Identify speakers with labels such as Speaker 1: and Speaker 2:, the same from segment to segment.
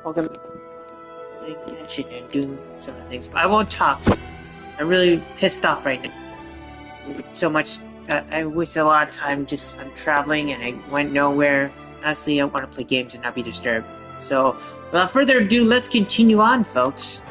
Speaker 1: Welcome to playing Genshin and doing some of the things. But I won't talk. I'm really pissed off right now. So much. I wasted a lot of time just on traveling and I went nowhere. Honestly, I want to play games and not be disturbed. So, without further ado, let's continue on, folks.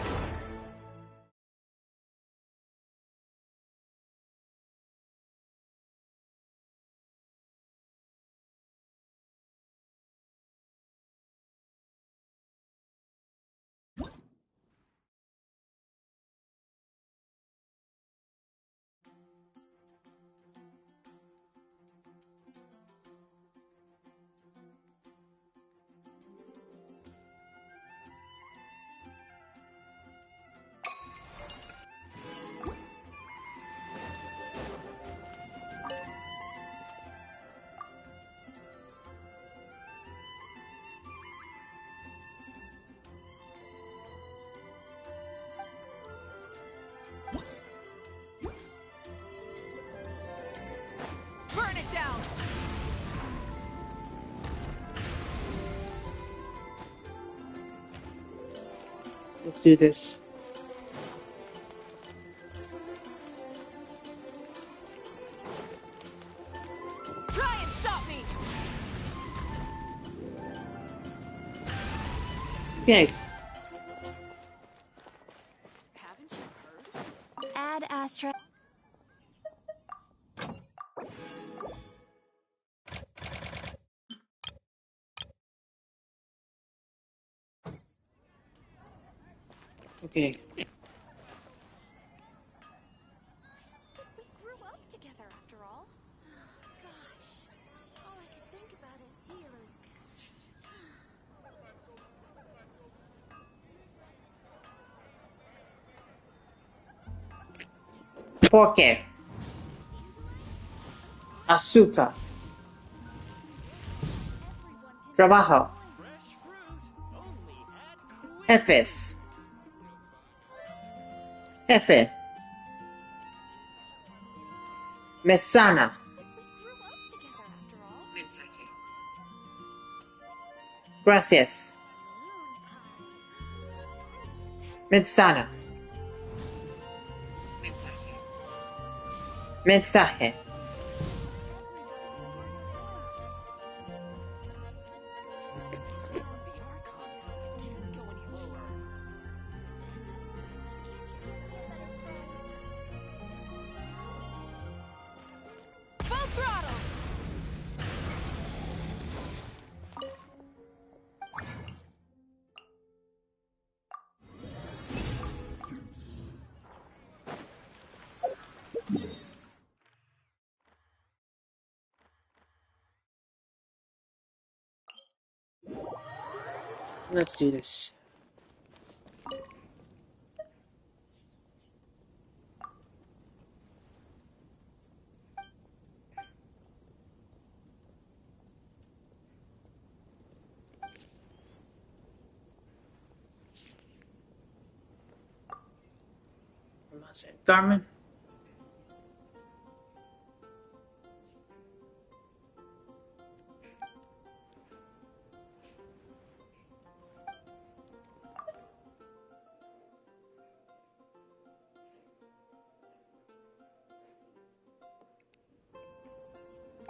Speaker 2: Burn it down!
Speaker 1: Let's do this.
Speaker 2: Try and stop me!
Speaker 1: Okay.
Speaker 2: Haven't you heard? Add Astra.
Speaker 1: Okay.
Speaker 2: We grew up together after all. Gosh, all I could think about is dealing.
Speaker 1: Porque. Azúcar. Trabajo. Jefes. Jefe. Mesana.
Speaker 2: We grew up together after all.
Speaker 1: Mensaje. Gracias. Mensana. Mensaje. Mensaje.
Speaker 2: Full throttle!
Speaker 1: Let's do this. Mondstadt. Garmin.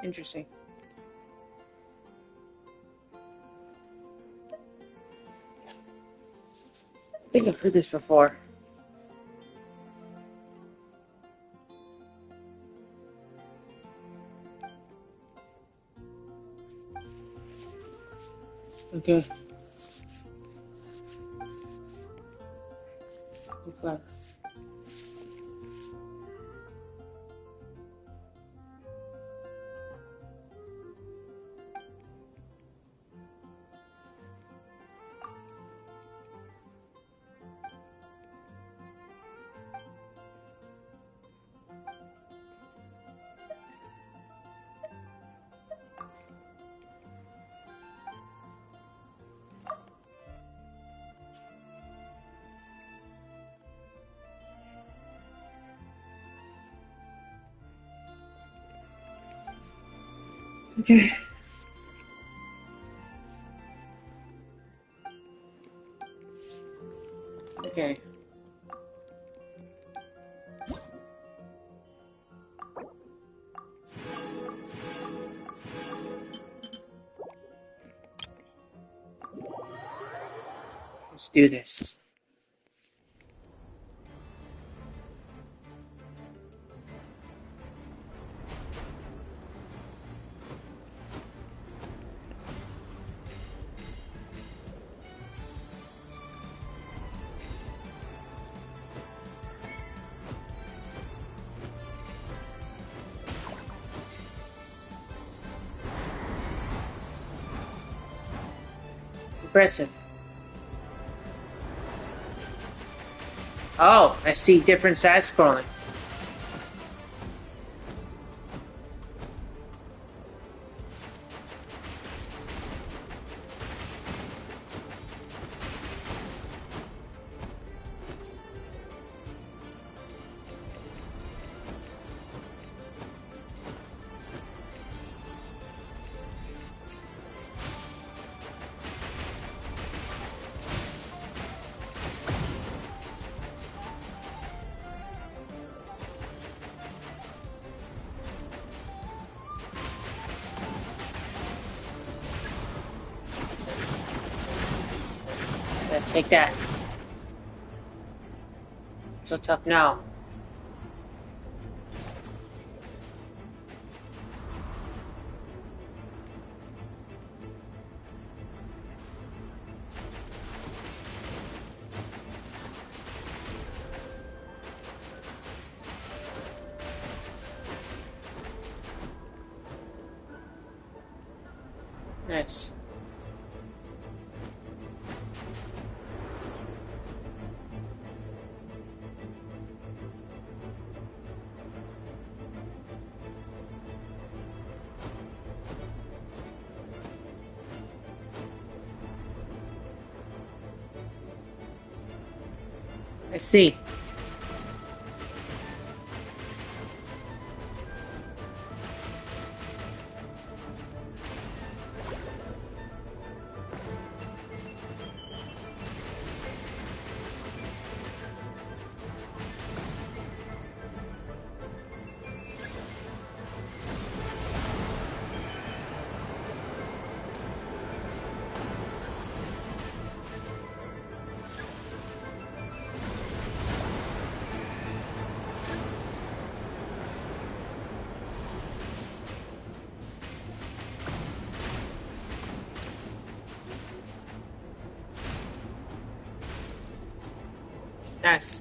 Speaker 1: Interesting. I think I've heard this before. Okay. Okay. Okay. Okay. Let's do this. Impressive. Oh, I see different side scrolling. Let's take that. So tough now. Nice. I see. Nice.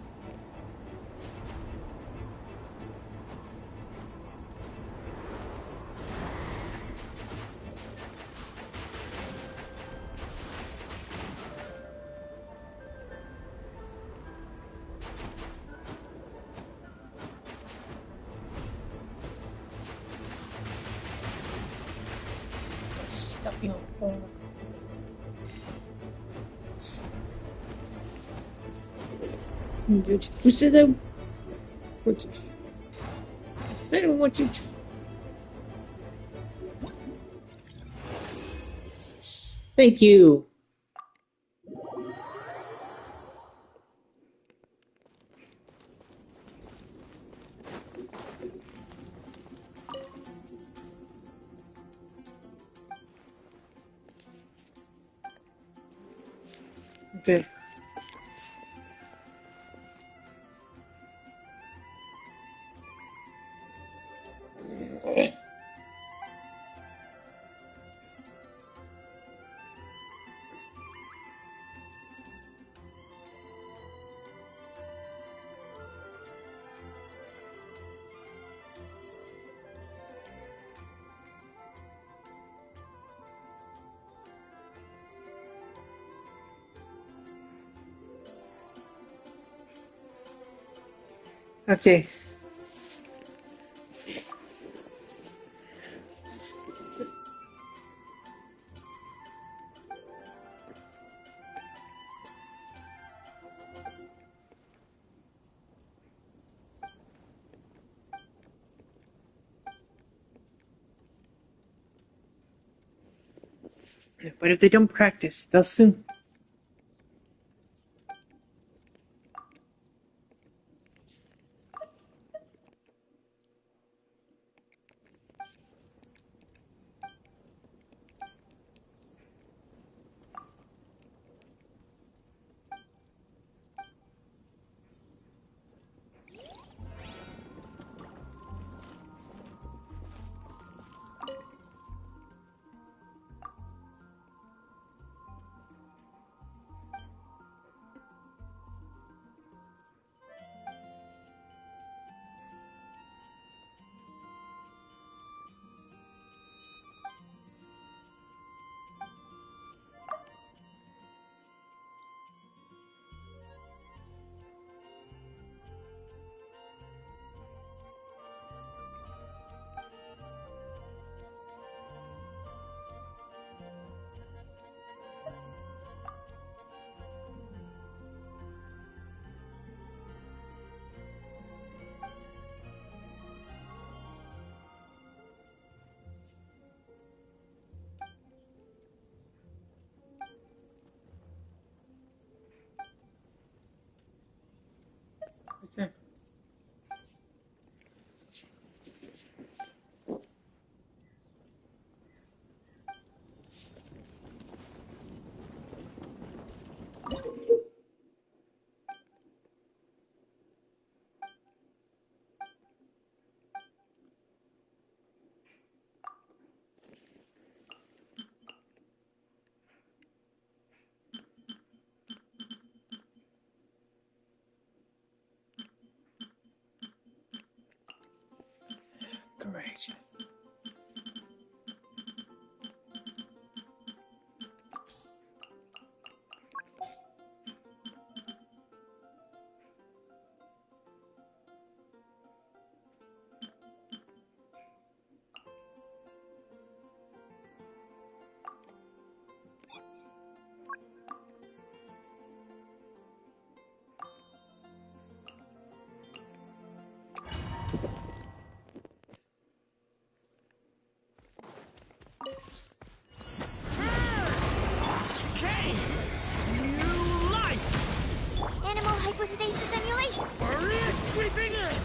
Speaker 1: Stuff you on. Who said that? It's better than what you. Thank you. Okay. Okay. But if they don't practice, they'll soon. Genshin.
Speaker 3: New life!
Speaker 2: Animal hypostasis emulation.
Speaker 3: Maria sweeping in!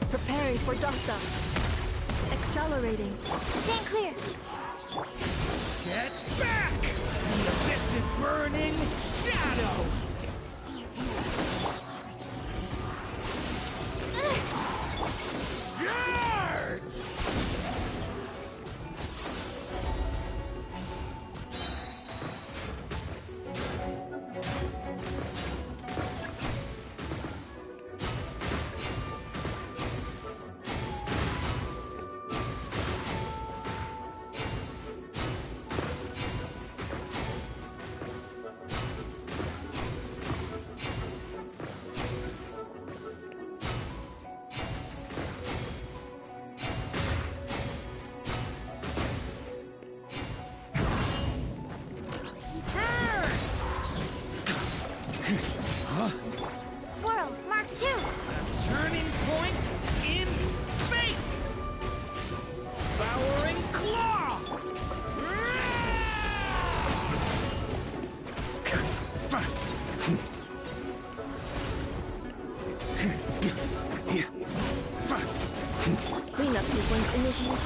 Speaker 4: Preparing for dust up. Accelerating.
Speaker 2: Stand clear.
Speaker 3: Get back! The abyss is burning shadow! Charge!
Speaker 2: Swirl. Mark 2.
Speaker 3: Turning point in fate! Devouring claw!
Speaker 4: Cleanup sequence initiated.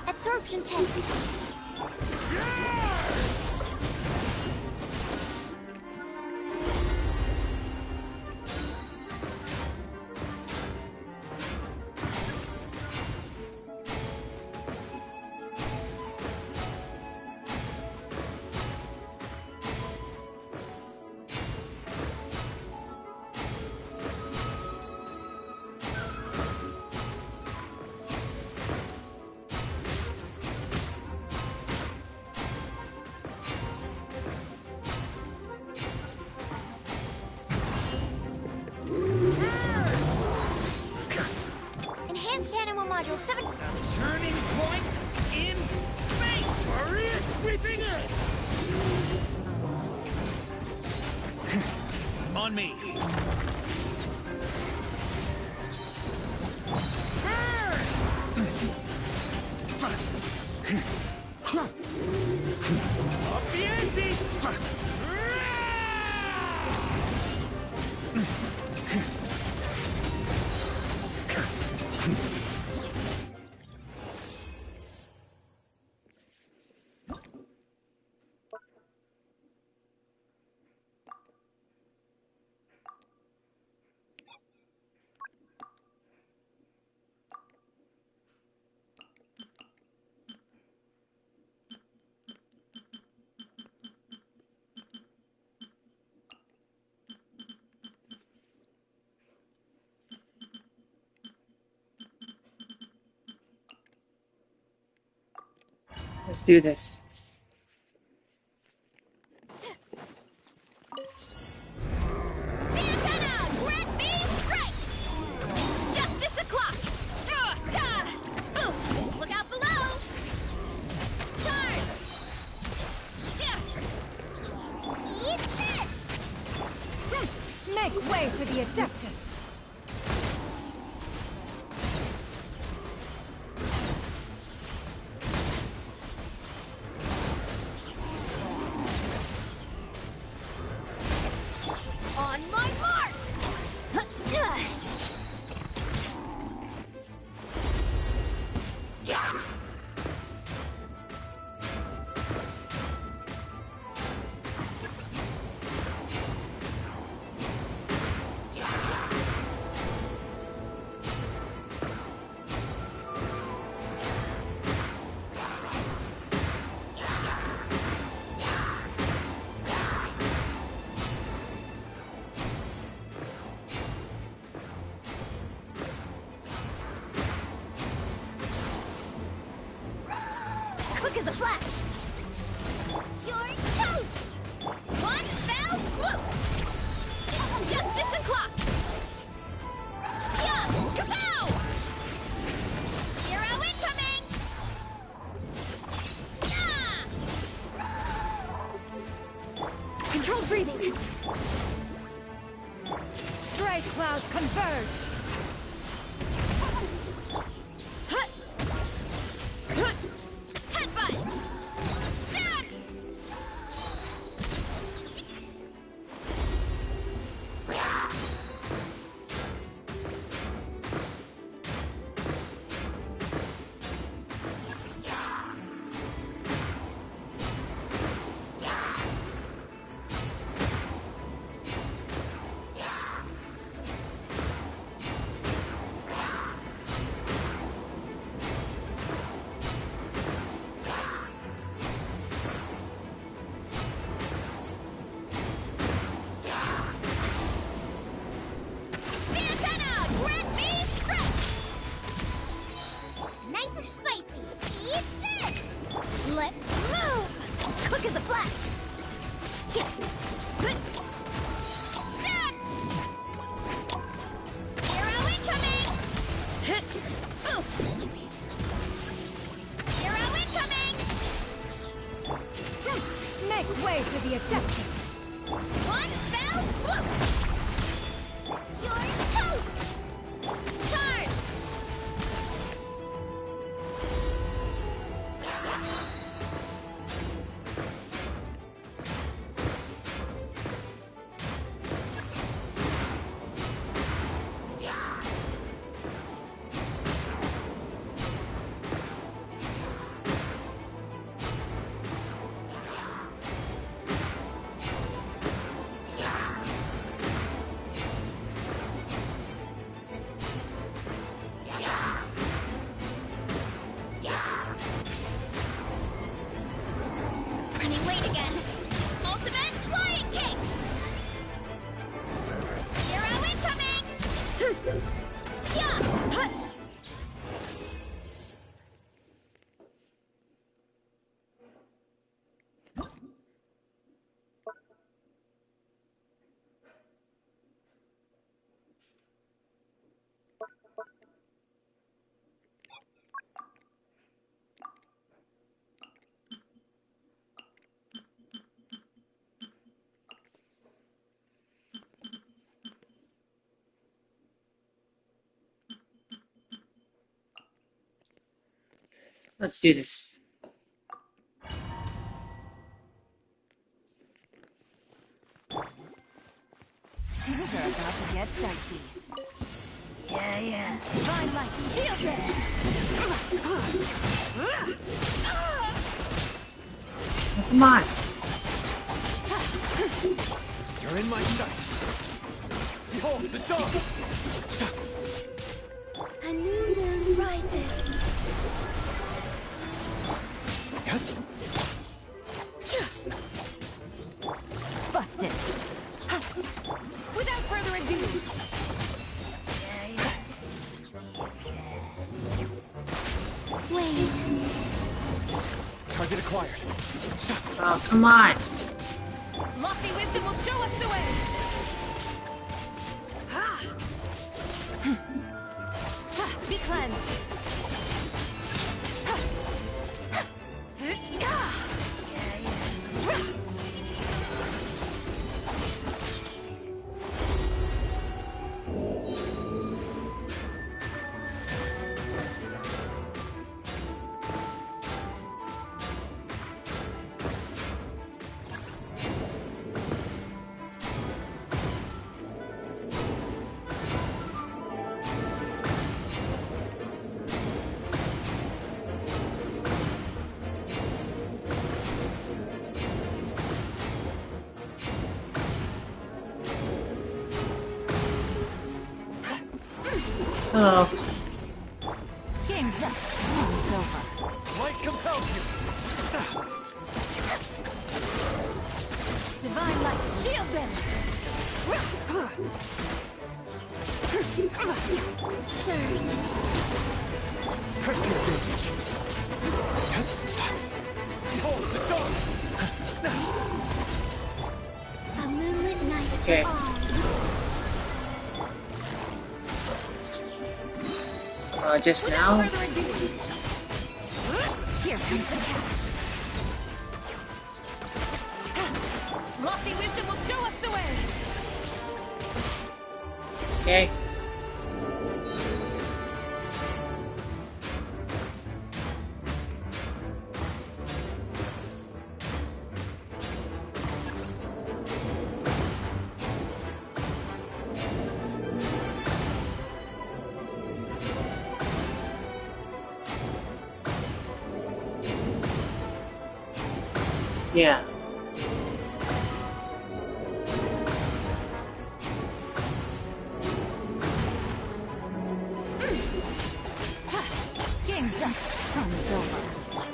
Speaker 2: Absorption test. Enhanced animal module 7.
Speaker 3: Turning point in fate! Maria sweeping in! On me! Up the ante!
Speaker 1: Let's do this.
Speaker 2: Antenna! Grant me strike! It's justice o'clock! Oof! Look out below! Charge! Eat this!
Speaker 4: Make way for the Adeptus.
Speaker 2: On my mark! quick as a flash. You're toast! One fell swoop! It's justice o'clock! Yeah! Kapow! Hero incoming! Yeah!
Speaker 4: Controlled breathing. Stray clouds converge.
Speaker 2: Hut! Hut! Headbutt! Down! Antenna! Grand B stretch! Nice and spicy. Eat this! Let's move! Quick as a flash! Yeah. Down! Hero incoming! Oof. Hero incoming!
Speaker 4: Make way for the Adeptus.
Speaker 2: One fell swoop! You're toast! Charge! Running late again. Ultimate flying kick! Hero incoming! Yeah! Hut!
Speaker 1: Let's do this.
Speaker 4: Things are about to get dicey. Yeah. Divine light, shield it!
Speaker 1: Come on.
Speaker 3: You're in my sights. Behold the dawn!
Speaker 2: A new moon rises.
Speaker 4: Busted. Without further ado.
Speaker 2: Wait.
Speaker 3: Target acquired.
Speaker 1: Oh, come on.
Speaker 4: Lofty wisdom will show us the way. Be cleansed.
Speaker 1: Hello.
Speaker 4: Game's up. Game's over.
Speaker 3: Light compels you.
Speaker 4: Divine light, shield them. Surge.
Speaker 3: Press the advantage.
Speaker 1: Okay. Just now?
Speaker 4: Without further ado, here comes the catch. Lofty wisdom will show us the way.
Speaker 1: Okay. Yeah.
Speaker 4: Game's up. Fun's over.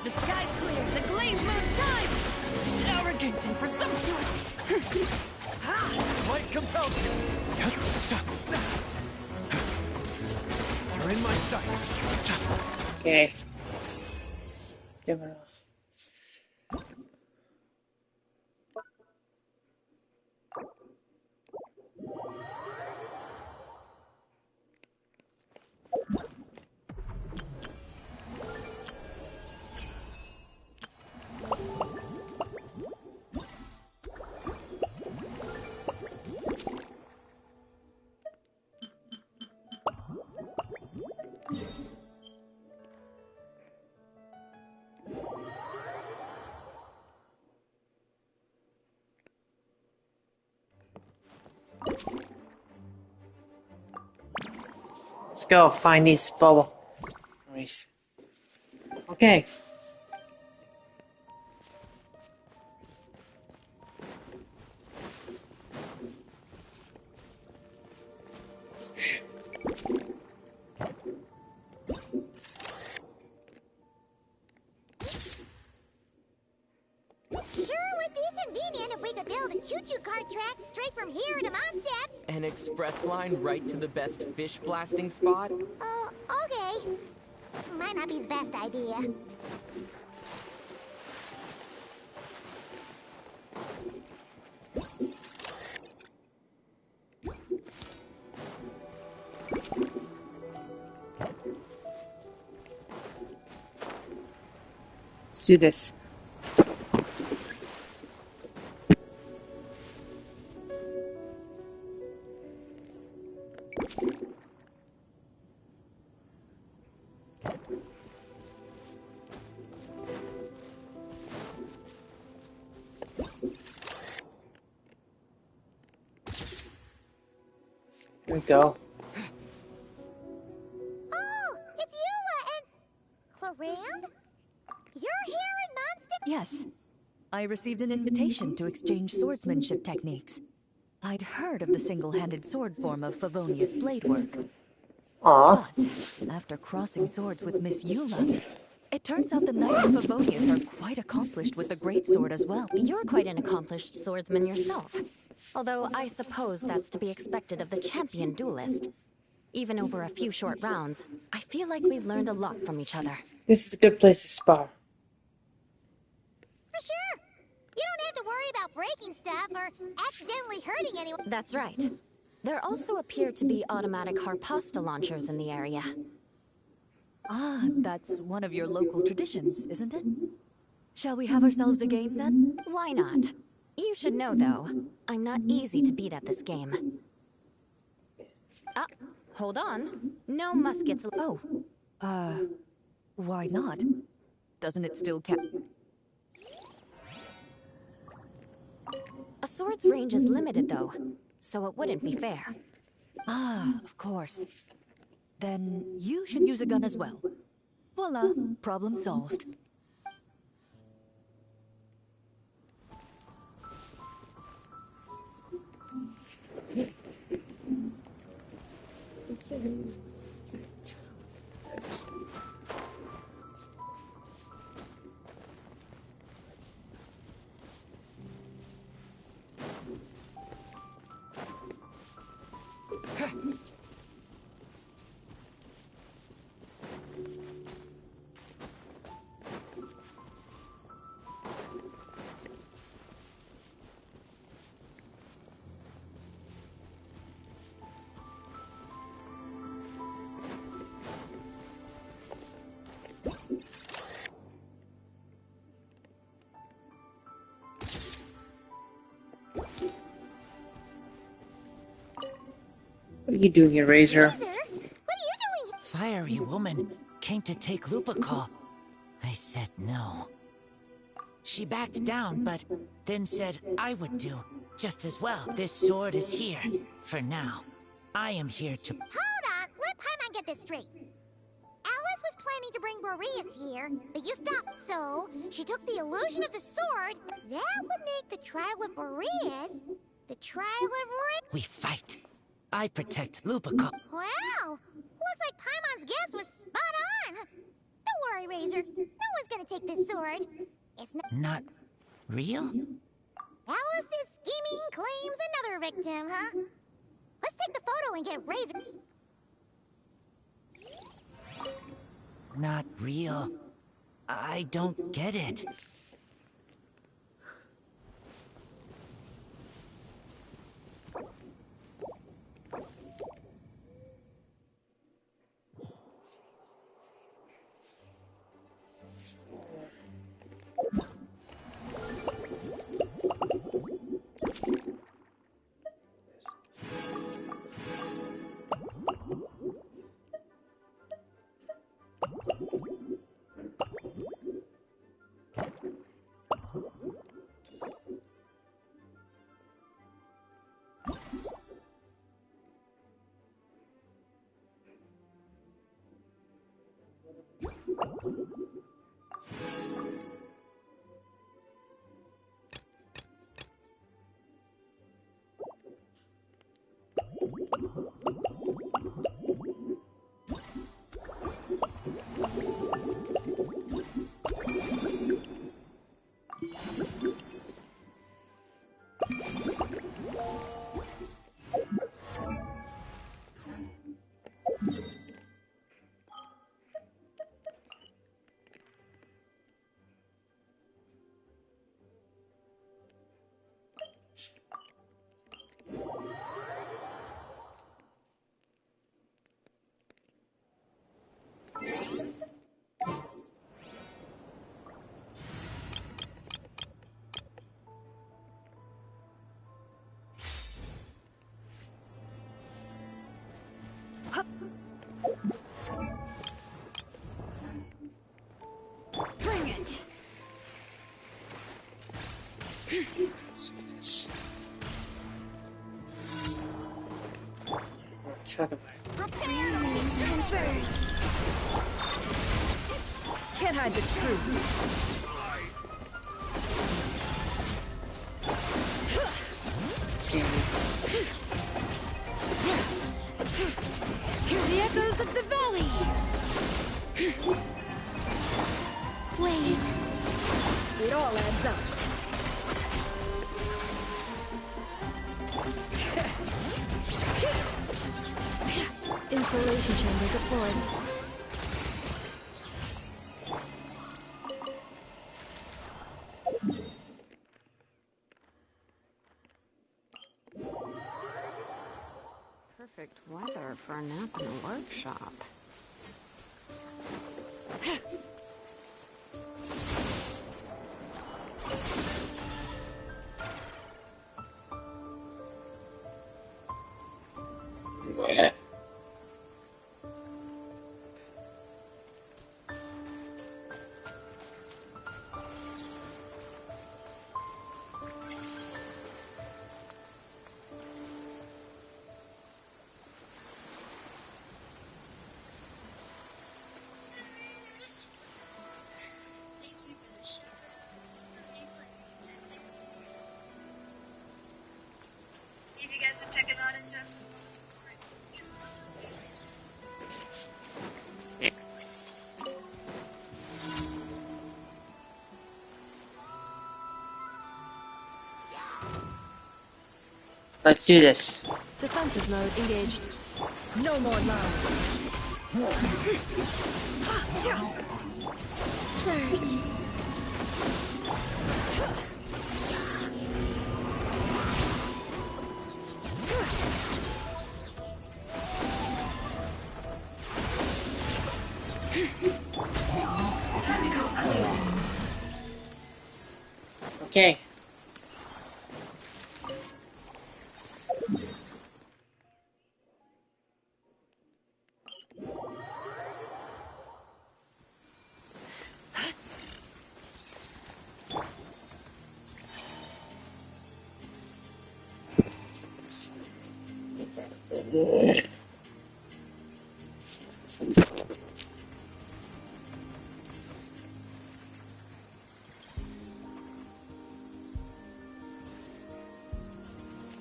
Speaker 4: The sky's clear. The glazed moon shines. Arrogant and presumptuous.
Speaker 3: Light compels you. You're in my sights.
Speaker 1: Okay. Give it off. Let's go find these bubble. Nice. Okay.
Speaker 2: Sure would be convenient if we could build a choo-choo cart track straight from here to Mondstadt.
Speaker 5: An express line right to the best fish blasting spot?
Speaker 2: Okay. Might not be the best idea.
Speaker 1: Let's do this. Here we go.
Speaker 2: Oh, it's Eula and... Clarand? You're here in Mondstadt?
Speaker 4: Yes. I received an invitation to exchange swordsmanship techniques. I'd heard of the single-handed sword form of Favonia's blade work.
Speaker 1: Aw.
Speaker 4: But after crossing swords with Miss Eula, it turns out the Knights of Favonius are quite accomplished with the greatsword as well.
Speaker 6: You're quite an accomplished swordsman yourself. Although I suppose that's to be expected of the champion duelist. Even over a few short rounds, I feel like we've learned a lot from each other.
Speaker 1: This is a good place to spar.
Speaker 2: For sure. You don't have to worry about breaking stuff or accidentally hurting anyone.
Speaker 6: That's right. There also appear to be automatic harpasta launchers in the area.
Speaker 4: Ah, that's one of your local traditions, isn't it? Shall we have ourselves a game then?
Speaker 6: Why not? You should know, though, I'm not easy to beat at this game. Ah, hold on. No muskets.
Speaker 4: Oh, why not? Doesn't it still count?
Speaker 6: A sword's range is limited, though, so it wouldn't be fair.
Speaker 4: Ah, of course. Then you should use a gun as well. Voila, problem solved.
Speaker 1: are you doing here, Razor?
Speaker 2: Razor, what are you doing?
Speaker 7: Fiery woman came to take Lupical. I said no. She backed down, but then said I would do just as well. This sword is here, for now. I am here to...
Speaker 2: Hold on, let Paimon get this straight. Alice was planning to bring Boreas here, but you stopped, so she took the illusion of the sword. That would make the trial of Boreas the trial of
Speaker 7: We fight. I protect Lupical.
Speaker 2: Wow! Looks like Paimon's guess was spot on. Don't worry, Razor. No one's gonna take this sword. It's
Speaker 7: Not real?
Speaker 2: Alice's scheming claims another victim, huh? Let's take the photo and get Razor.
Speaker 7: Not real. I don't get it.
Speaker 4: Bring it!
Speaker 1: Talk about it.
Speaker 4: Can't hide the truth. Hear the echoes of the valley! Wait. It all adds up. Insulation chamber deployed.
Speaker 6: Perfect weather for a nap in a workshop.
Speaker 8: If you guys have checked it out and shown some support, he's one of those
Speaker 1: Let's do this.
Speaker 4: Defensive mode engaged. No more love. Surge.
Speaker 1: Okay.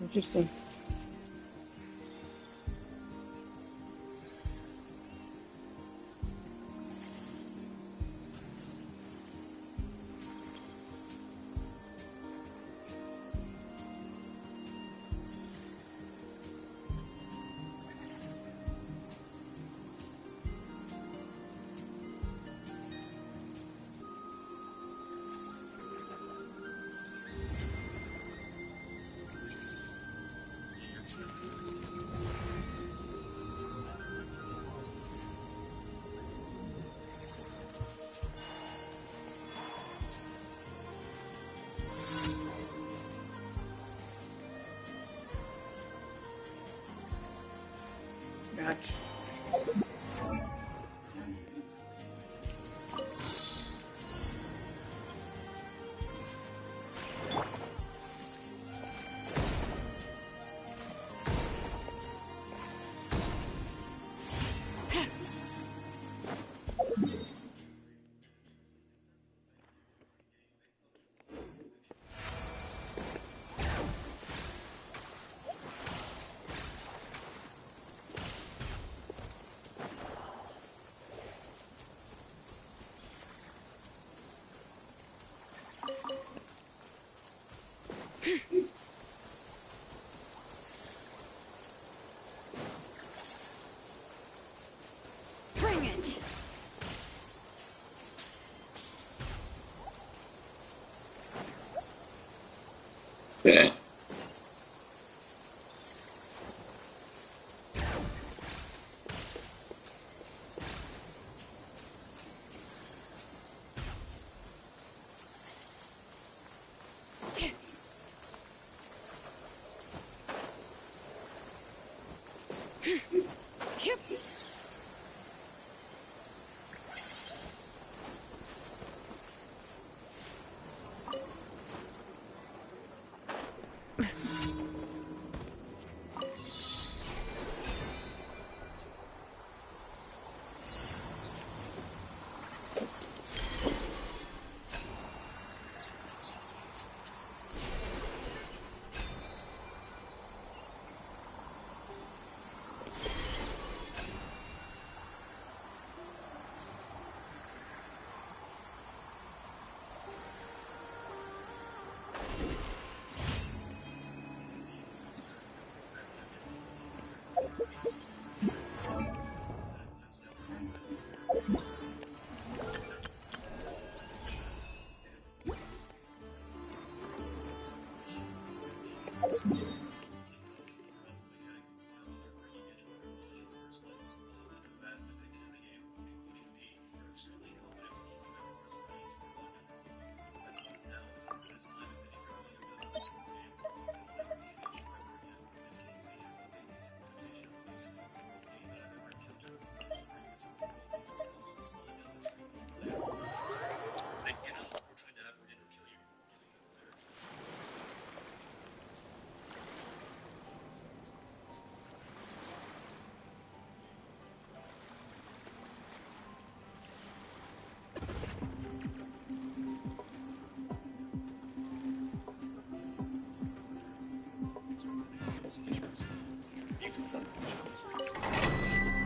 Speaker 1: Interesting. Gotcha.
Speaker 6: Bring it!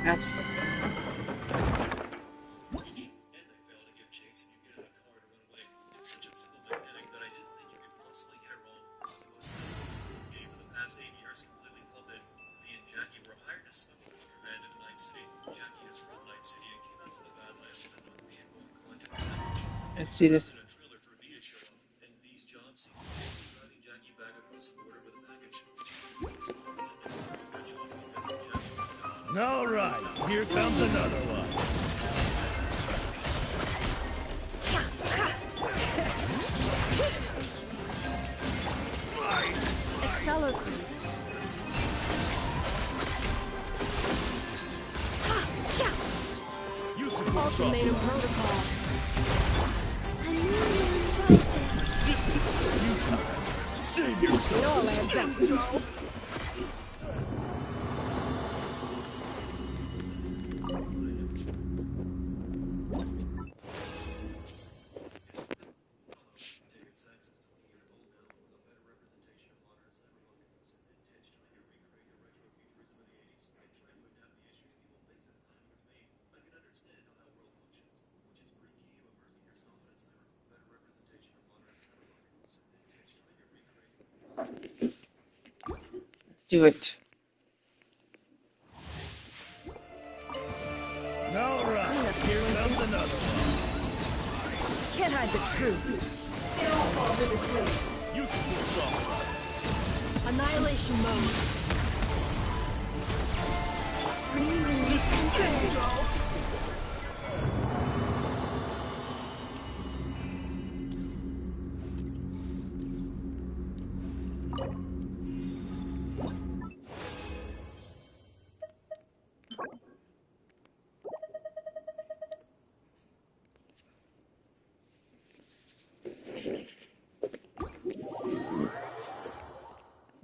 Speaker 6: Yes. I see this.
Speaker 3: All right, here comes another one.
Speaker 6: Accelerate.
Speaker 3: You should
Speaker 6: Ultimatum protocol.
Speaker 3: Save yourself.
Speaker 6: It all adds up.
Speaker 1: do it.
Speaker 3: Now right, here comes another one.
Speaker 4: Can't hide the truth.
Speaker 3: You support soft.
Speaker 4: Annihilation mode.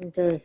Speaker 1: Okay.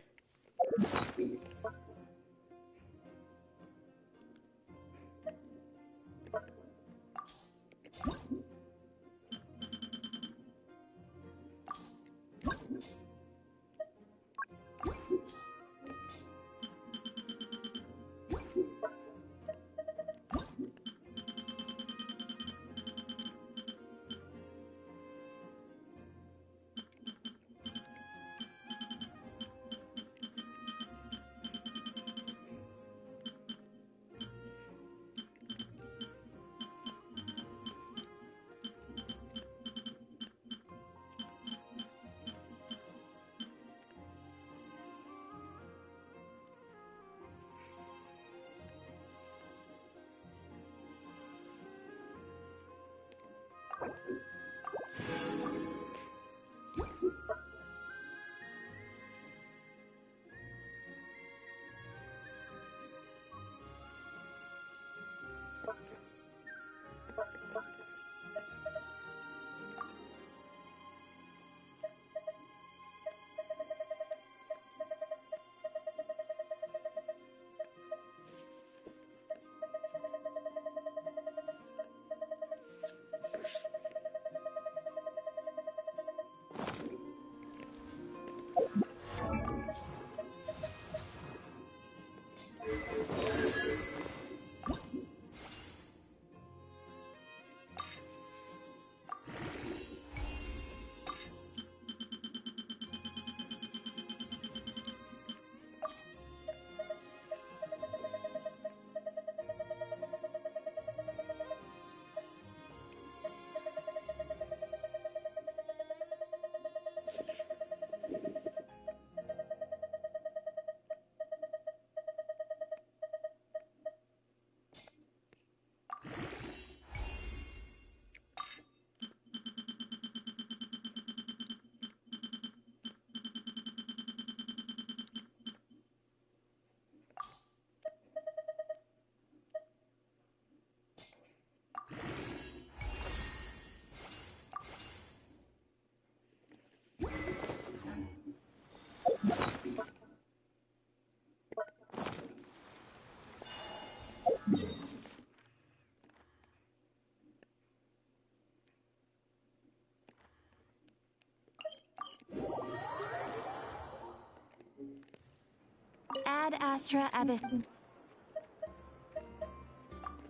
Speaker 6: Ad Astra Abyss.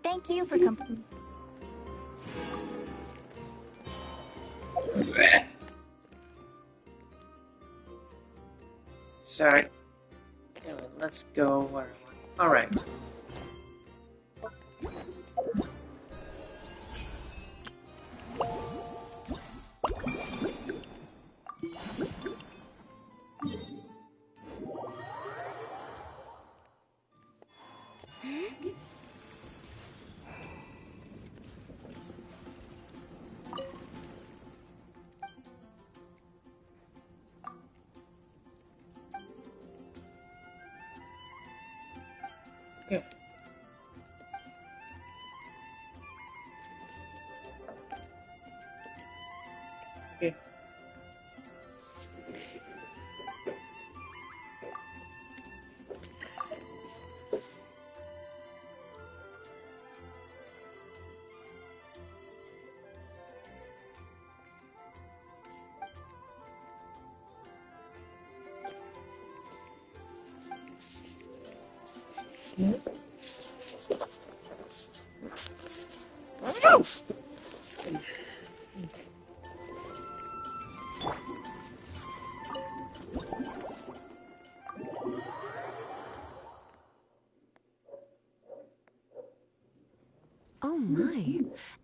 Speaker 6: Thank you for
Speaker 1: Sorry. Anyway, let's go where I want. Alright. Okay. Okay.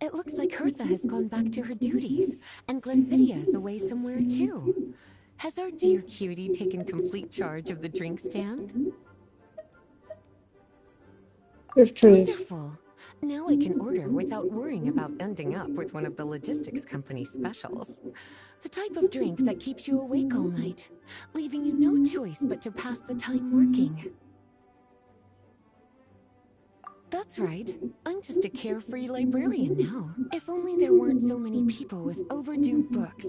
Speaker 6: It looks like Hertha has gone back to her duties, and Glenfidia is away somewhere too. Has our dear cutie taken complete charge of the drink stand?
Speaker 1: There's trees.
Speaker 6: Wonderful. Now I can order without worrying about ending up with one of the logistics company's specials. The type of drink that keeps you awake all night, leaving you no choice but to pass the time working. That's right. I'm just a carefree librarian now. If only there weren't so many people with overdue books,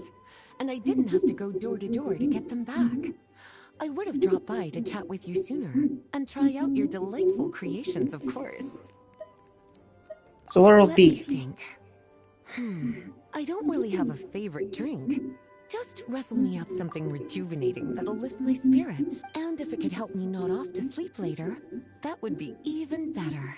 Speaker 6: and I didn't have to go door to door to get them back. I would have dropped by to chat with you sooner, and try out your delightful creations, of course.
Speaker 1: So what'll
Speaker 6: Let me
Speaker 1: be?
Speaker 6: think. I don't really have a favorite drink. Just wrestle me up something rejuvenating that'll lift my spirits. And if it could help me nod off to sleep later, that would be even better.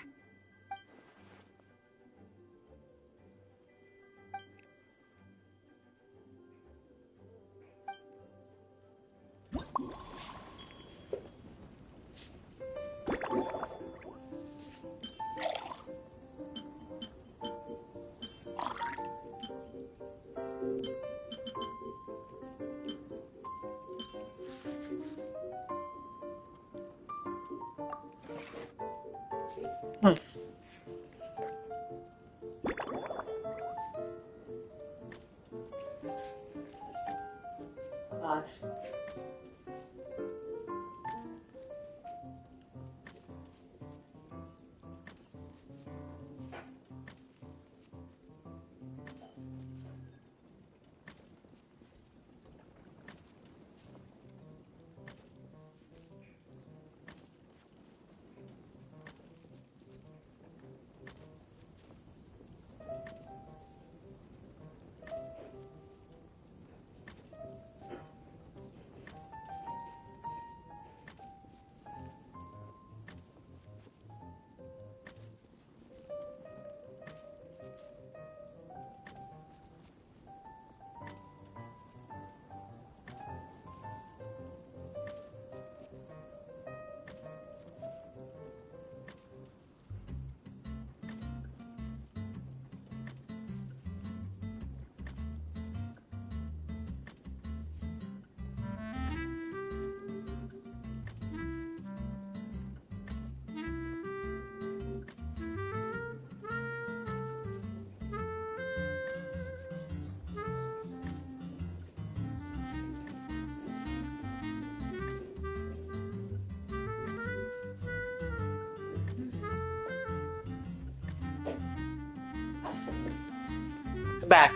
Speaker 1: Come back.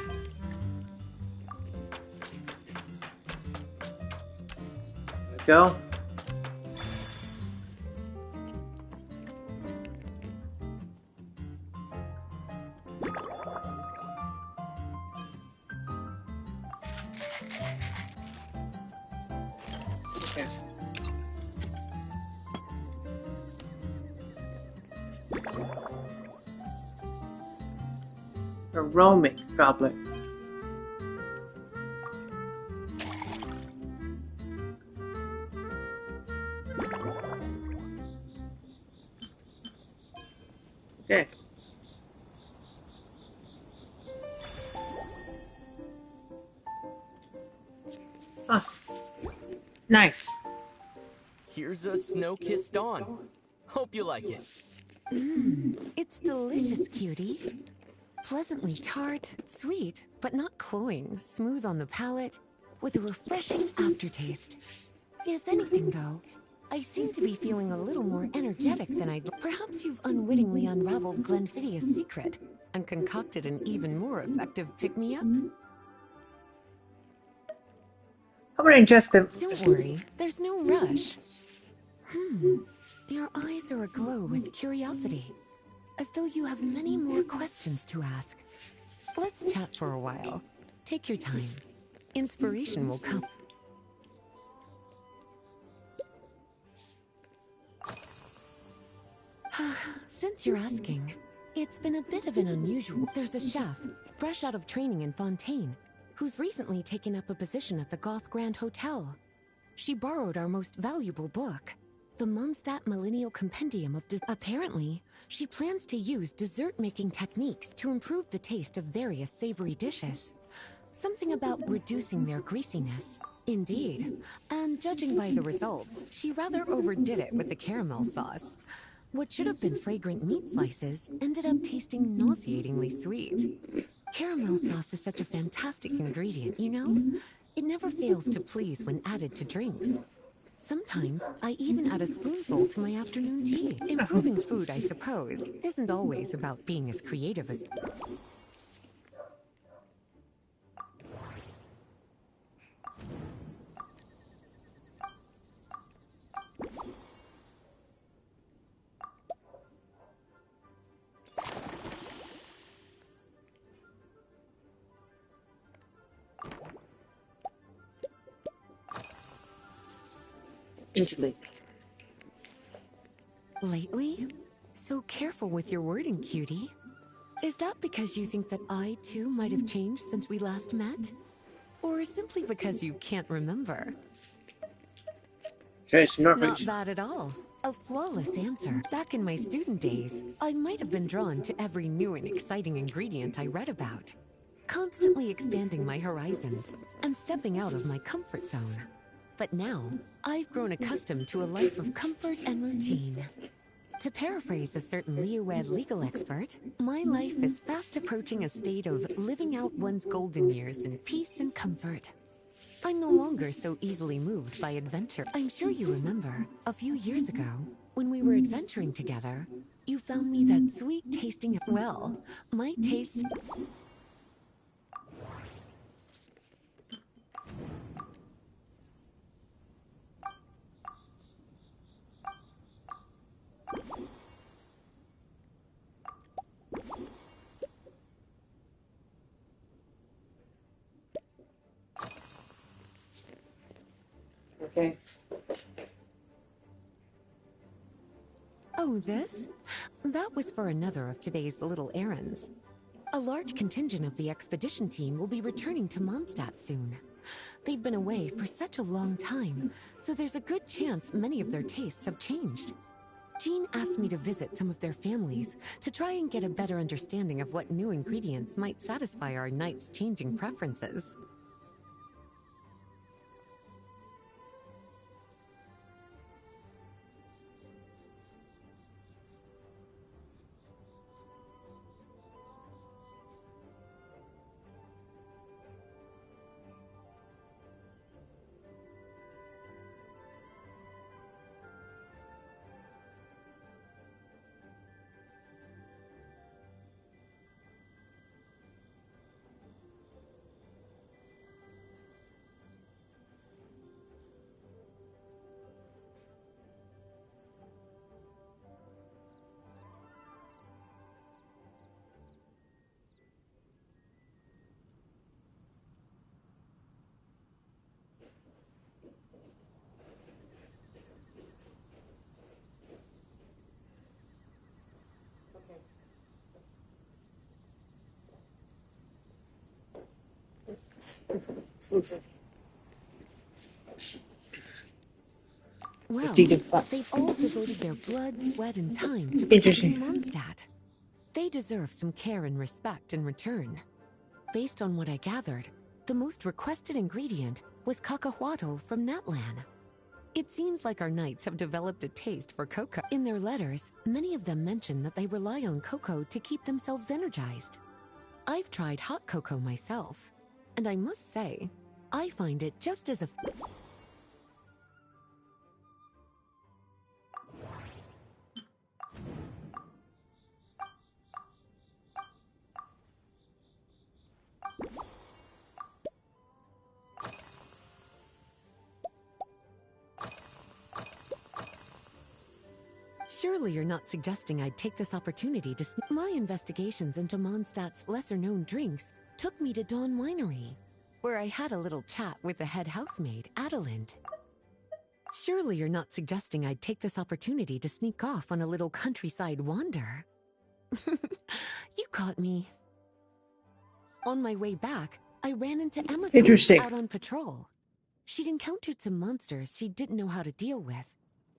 Speaker 1: There we go. Yes. Aromatic goblet. Okay. Ah, nice.
Speaker 5: Here's a snow-kissed dawn. Hope you like it.
Speaker 6: It's delicious, cutie. Pleasantly tart, sweet, but not cloying, smooth on the palate, with a refreshing aftertaste. If anything, though, I seem to be feeling a little more energetic than I'd... Perhaps you've unwittingly unraveled Glenfidia's secret and concocted an even more effective pick-me-up?
Speaker 1: How about I just
Speaker 6: Don't worry, there's no rush. Your eyes are aglow with curiosity, as though you have many more questions to ask. Let's chat for a while. Take your time. Inspiration will come. Since you're asking, it's been a bit of an unusual... There's a chef, fresh out of training in Fontaine, who's recently taken up a position at the Goth Grand Hotel. She borrowed our most valuable book, the Mondstadt Millennial Compendium of Apparently, she plans to use dessert-making techniques to improve the taste of various savory dishes. Something about reducing their greasiness. Indeed. And judging by the results, she rather overdid it with the caramel sauce. What should have been fragrant meat slices ended up tasting nauseatingly sweet. Caramel sauce is such a fantastic ingredient, you know? It never fails to please when added to drinks. Sometimes, I even add a spoonful to my afternoon tea. Improving food, I suppose, isn't always about being as creative as... Lately? So careful with your wording, cutie. Is that because you think that I, too, might have changed since we last met? Or simply because you can't remember? Not bad at all. A flawless answer. Back in my student days, I might have been drawn to every new and exciting ingredient I read about, constantly expanding my horizons and stepping out of my comfort zone. But now, I've grown accustomed to a life of comfort and routine. To paraphrase a certain Leo-Ed legal expert, my life is fast approaching a state of living out one's golden years in peace and comfort. I'm no longer so easily moved by adventure. I'm sure you remember, a few years ago, when we were adventuring together, you found me that sweet-tasting... Well, my taste...
Speaker 1: Okay.
Speaker 6: Oh, this? That was for another of today's little errands. A large contingent of the expedition team will be returning to Mondstadt soon. They've been away for such a long time, so there's a good chance many of their tastes have changed. Jean asked me to visit some of their families to try and get a better understanding of what new ingredients might satisfy our knights' changing preferences. Well, they've all devoted their blood, sweat, and time to protecting Mondstadt. They deserve some care and respect in return. Based on what I gathered, the most requested ingredient was cacahuatl from Natlan. It seems like our knights have developed a taste for cocoa. In their letters, many of them mention that they rely on cocoa to keep themselves energized. I've tried hot cocoa myself, and I must say, I find it just as Surely you're not suggesting I'd take this opportunity to My investigations into Mondstadt's lesser-known drinks took me to Dawn Winery, where I had a little chat with the head housemaid, Adelind. Surely you're not suggesting I'd take this opportunity to sneak off on a little countryside wander. You caught me. On my way back, I ran into Emma out on patrol. She'd encountered some monsters she didn't know how to deal with,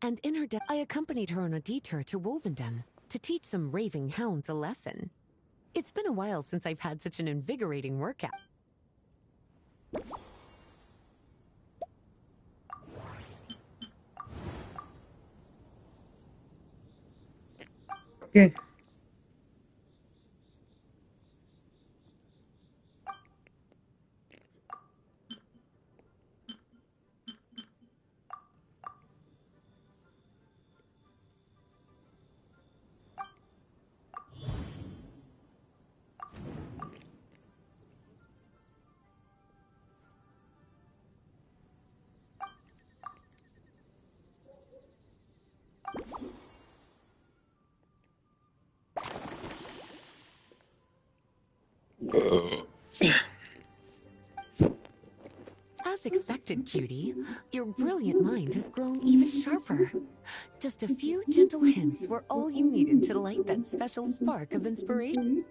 Speaker 6: And in her death, I accompanied her on a detour to Wolvendom to teach some raving hounds a lesson. It's been a while since I've had such an invigorating workout.
Speaker 1: Okay.
Speaker 6: As expected, cutie, your brilliant mind has grown even sharper. Just a few gentle hints were all you needed to light that special spark of inspiration.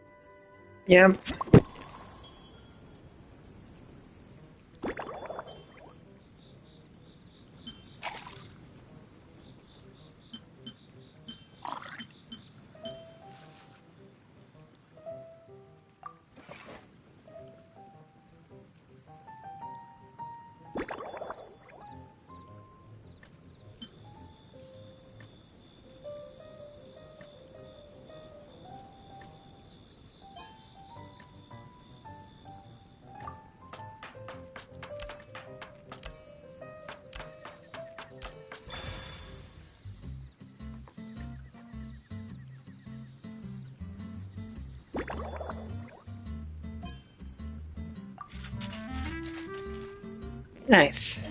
Speaker 1: Yeah. Nice.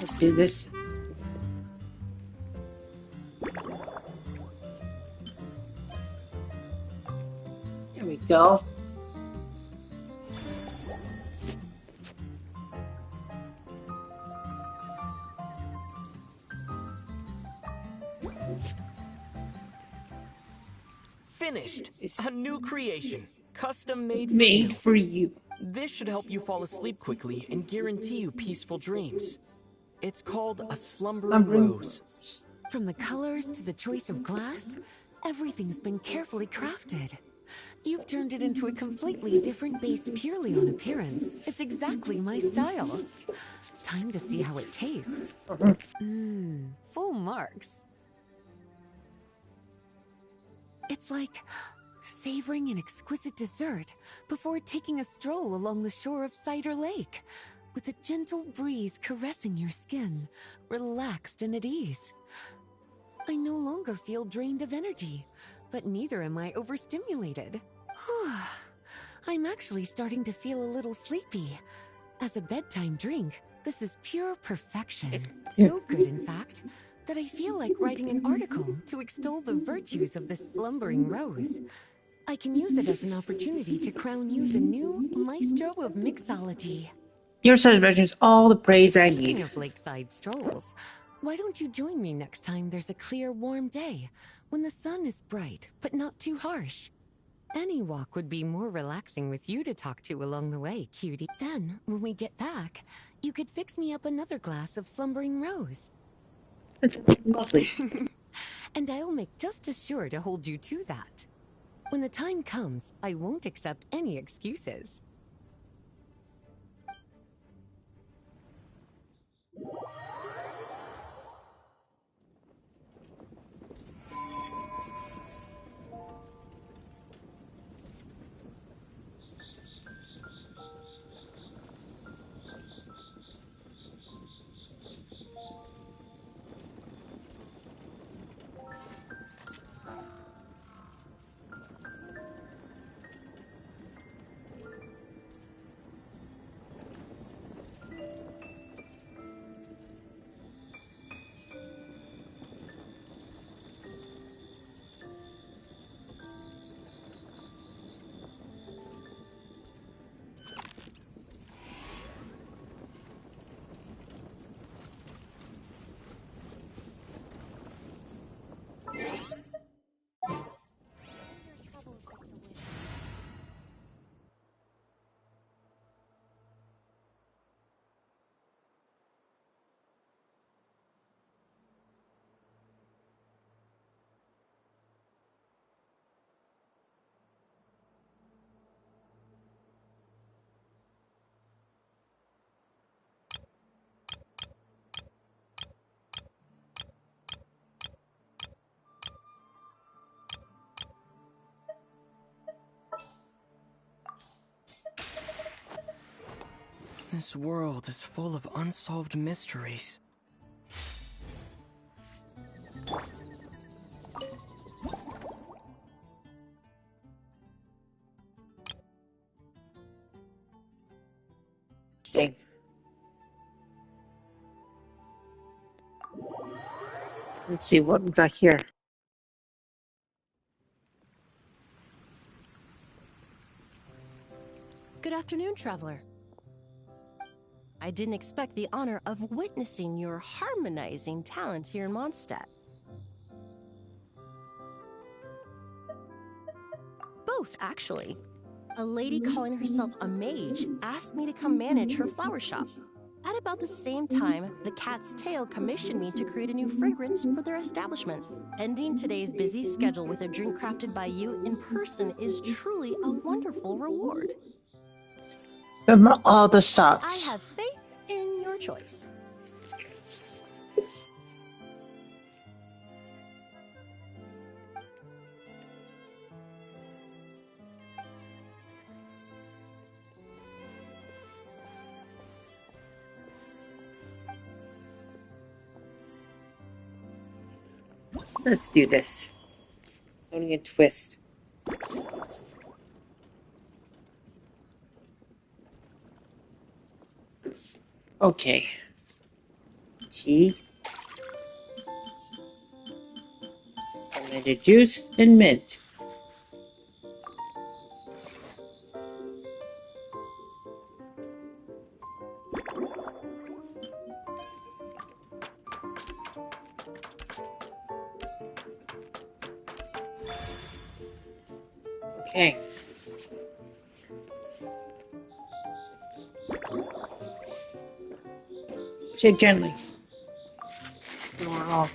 Speaker 1: Let's do this. There we go.
Speaker 5: Finished!
Speaker 1: It's
Speaker 5: A new creation. Custom made for
Speaker 1: made
Speaker 5: you.
Speaker 1: for you.
Speaker 5: This should help you fall asleep quickly and guarantee you peaceful dreams. It's called a slumbering rose.
Speaker 6: From the colors to the choice of glass, everything's been carefully crafted. You've turned it into a completely different based purely on appearance. It's exactly my style. Time to see how it tastes. Full marks. It's like savoring an exquisite dessert before taking a stroll along the shore of Cider Lake, with a gentle breeze caressing your skin, relaxed and at ease. I no longer feel drained of energy, but neither am I overstimulated. I'm actually starting to feel a little sleepy. As a bedtime drink, this is pure perfection. So good, in fact, that I feel like writing an article to extol the virtues of this slumbering rose. I can use it as an opportunity to crown you the new maestro of mixology.
Speaker 1: Your celebration is all the praise I
Speaker 6: Speaking
Speaker 1: need.
Speaker 6: of lakeside strolls, why don't you join me next time there's a clear, warm day, when the sun is bright, but not too harsh? Any walk would be more relaxing with you to talk to along the way, cutie. Then, when we get back, you could fix me up another glass of slumbering rose.
Speaker 1: Lovely.
Speaker 6: And I'll make just as sure to hold you to that. When the time comes, I won't accept any excuses.
Speaker 5: This world is full of unsolved mysteries.
Speaker 1: Interesting. Let's see what we got here.
Speaker 9: Good afternoon, traveler. I didn't expect the honor of witnessing your harmonizing talents here in Mondstadt. Both, actually. A lady calling herself a mage asked me to come manage her flower shop. At about the same time, the Cat's Tail commissioned me to create a new fragrance for their establishment. Ending today's busy schedule with a drink crafted by you in person is truly a wonderful reward.
Speaker 1: Remember all the
Speaker 9: I
Speaker 1: socks.
Speaker 9: have faith in your choice.
Speaker 1: Let's do this. Only a twist. Okay. Tea. Fermented juice and mint. Okay. Shake gently. Wow.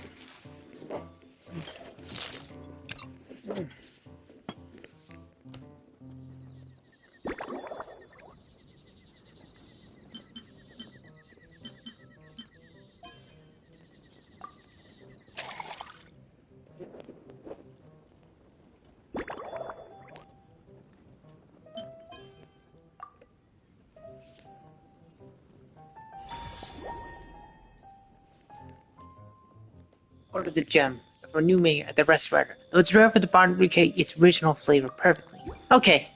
Speaker 1: Order the gem for a new menu at the restaurant. Let's rare for the bar to replicate its original flavor perfectly. Okay.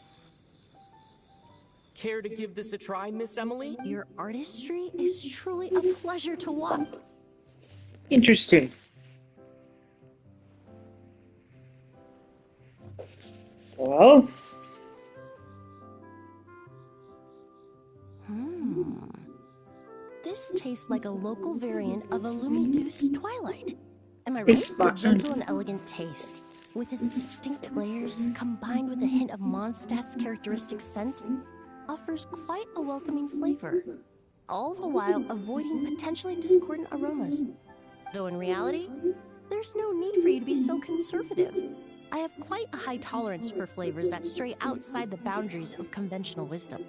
Speaker 5: Care to give this a try, Miss Emily?
Speaker 9: Your artistry is truly a pleasure to watch.
Speaker 1: Interesting. Well,
Speaker 9: This tastes like a local variant of a Lumiduce Twilight. Am I right?
Speaker 1: It's
Speaker 9: The gentle and elegant taste, with its distinct layers, combined with a hint of Mondstadt's characteristic scent, offers quite a welcoming flavor, all the while avoiding potentially discordant aromas. Though in reality, there's no need for you to be so conservative. I have quite a high tolerance for flavors that stray outside the boundaries of conventional wisdom.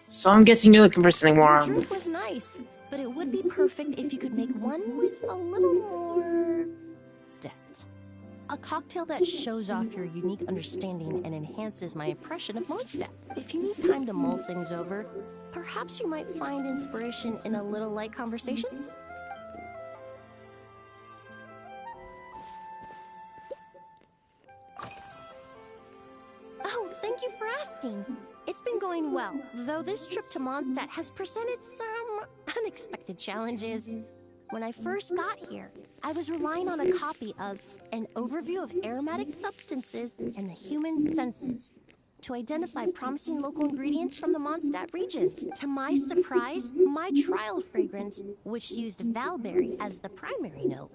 Speaker 1: so I'm guessing you're looking for something
Speaker 9: Your
Speaker 1: more.
Speaker 9: drink was nice, but it would be perfect if you could make one with a little more depth. A cocktail that shows off your unique understanding and enhances my impression of Mondstadt. If you need time to mull things over, perhaps you might find inspiration in a little light conversation? Oh, thank you for asking. It's been going well, though this trip to Mondstadt has presented some unexpected challenges. When I first got here, I was relying on a copy of An Overview of Aromatic Substances and the Human Senses to identify promising local ingredients from the Mondstadt region. To my surprise, my trial fragrance, which used valberry as the primary note,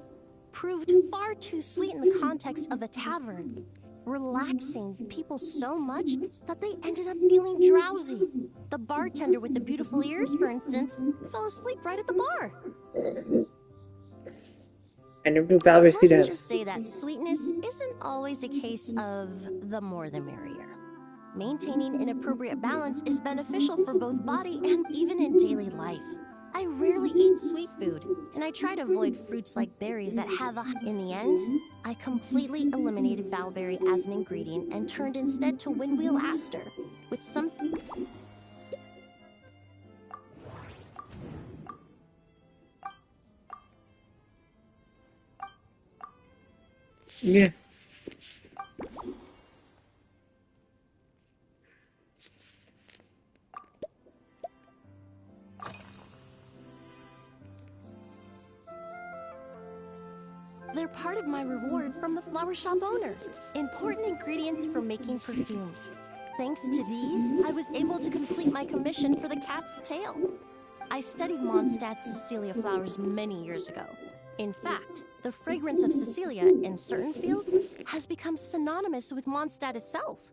Speaker 9: proved far too sweet in the context of a tavern, relaxing people so much that they ended up feeling drowsy. The bartender with the beautiful ears, for instance, fell asleep right at the bar.
Speaker 1: I never knew Valorous do
Speaker 9: Let's
Speaker 1: that.
Speaker 9: just say that sweetness isn't always a case of the more the merrier. Maintaining an appropriate balance is beneficial for both body and even in daily life. I rarely eat sweet food, and I try to avoid fruits like berries that have a... In the end, I completely eliminated valberry as an ingredient and turned instead to windwheel aster, with some...
Speaker 1: Yeah.
Speaker 9: They're part of my reward from the flower shop owner. Important ingredients for making perfumes. Thanks to these, I was able to complete my commission for the cat's tail. I studied Mondstadt's Cecilia flowers many years ago. In fact, the fragrance of Cecilia in certain fields has become synonymous with Mondstadt itself.